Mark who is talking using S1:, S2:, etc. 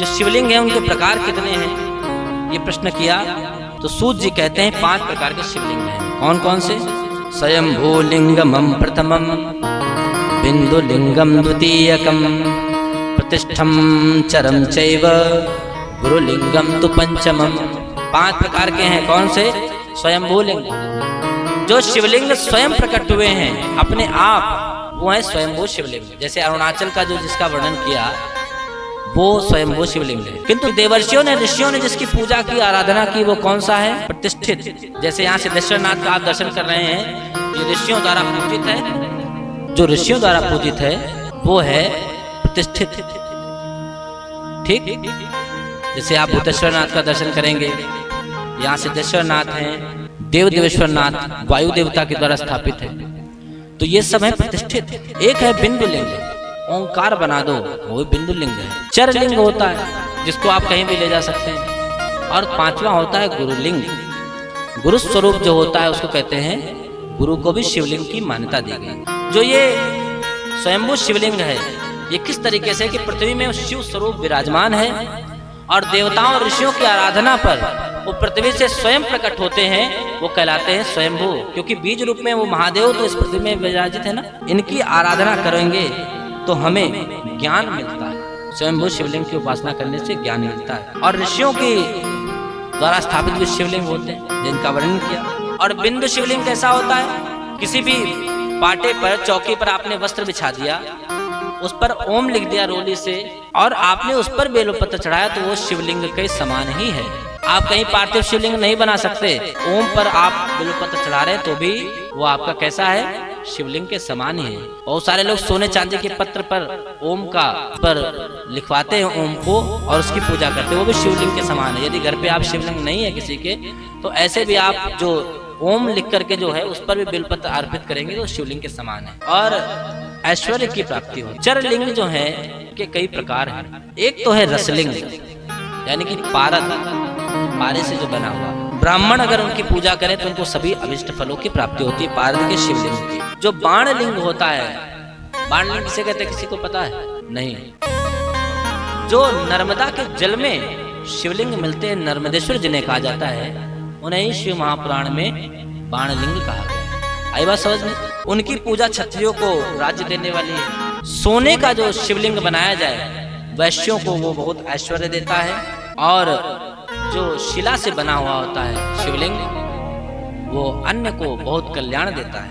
S1: जो शिवलिंग है उनके प्रकार कितने हैं, ये प्रश्न किया। तो सूत जी कहते हैं 5 प्रकार के शिवलिंग हैं। कौन कौन से? स्वयंभू लिंगमं प्रथमं, बिंदुलिंगम द्वितीयकम, प्रतिष्ठम चरम चैव, गुरुलिंगम तु पंचमम। 5 प्रकार के हैं। कौन से? स्वयंभू लिंग, जो शिवलिंग स्वयं प्रकट हुए हैं अपने आप, वो है स्वयंभू शिवलिंग। जैसे अरुणाचल का जो जिसका वर्णन किया वो स्वयंभू शिवलिंग है। किंतु देवर्षियों ने, ऋषियों ने जिसकी पूजा की, आराधना की, वो कौन सा है? प्रतिष्ठित। जैसे यहाँ सिद्धेश्वरनाथ का आप दर्शन कर रहे हैं, ये ऋषियों द्वारा पूजित है। जो ऋषियों द्वारा पूजित है वो है प्रतिष्ठित। ठीक, जैसे आप बुद्धेश्वरनाथ का दर्शन करेंगे, यहाँ सिद्धेश्वरनाथ हैं, देव देवेश्वरनाथ वायु देवता के द्वारा स्थापित है। तो ये सब है प्रतिष्ठित। एक है बिंदु लिंग, ओंकार बना दो, वो बिंदु लिंग है। चर लिंग होता है जिसको आप कहीं भी ले जा सकते हैं। और 5वां होता है गुरुलिंग। गुरु स्वरूप जो होता है उसको कहते हैं, गुरु को भी शिवलिंग की मान्यता दी गई। जो ये स्वयंभू शिवलिंग है, ये किस तरीके से कि पृथ्वी में शिव स्वरूप विराजमान है और देवताओं और ऋषियों की आराधना पर वो पृथ्वी से स्वयं प्रकट होते हैं, वो कहलाते हैं स्वयंभू। क्योंकि बीज रूप में वो महादेव तो इस पृथ्वी में विराजित है ना। इनकी आराधना करेंगे तो हमें ज्ञान मिलता है। स्वयंभू शिवलिंग की उपासना करने से ज्ञान मिलता है। और ऋषियों के द्वारा स्थापित भी शिवलिंग होते हैं जिनका वर्णन किया। और बिंदु शिवलिंग कैसा होता है? किसी भी पाटे पर, चौकी पर आपने वस्त्र बिछा दिया, उस पर ओम लिख दिया रोली से, और आपने उस पर बेलपत्र चढ़ाया, तो वो शिवलिंग के समान ही है। आप कहीं पार्थिव शिवलिंग नहीं बना सकते। ओम पर आप बेलपत्र चढ़ा रहे तो भी वो आपका कैसा है? शिवलिंग के समान ही है। बहुत सारे लोग सोने चांदी के पत्र पर ओम का पर लिखवाते हैं ओम को और उसकी पूजा करते हैं, वो भी शिवलिंग के समान है। यदि घर पे आप शिवलिंग नहीं है किसी के, तो ऐसे भी आप जो ओम लिख करके जो है उस पर भी बेलपत्र अर्पित करेंगे तो शिवलिंग के समान है। और ऐश्वर्य की प्राप्ति हो। चरलिंग जो है के कई प्रकार हैं। एक तो है रसलिंग, यानी कि पारे से जो बना हुआ। ब्राह्मण अगर उनकी पूजा करें तो उनको सभी अभिष्ट फलों की प्राप्ति होती है, पारद के शिवलिंग की। जो बाण लिंग होता है, बाण लिंग किसे कहते हैं, किसी को पता है? नहीं। जो नर्मदा के जल में शिवलिंग मिलते हैं, नर्मदेश्वर जिन्हें कहा जाता है, उन्हें शिव महापुराण में बाण लिंग कहा गया। आई बात समझ में? उनकी पूजा क्षत्रियों को राज्य देने वाली है। सोने का जो शिवलिंग बनाया जाए, वैश्यों को वो बहुत ऐश्वर्य देता है। और जो शिला से बना हुआ होता है शिवलिंग, वो अन्य को बहुत कल्याण देता है।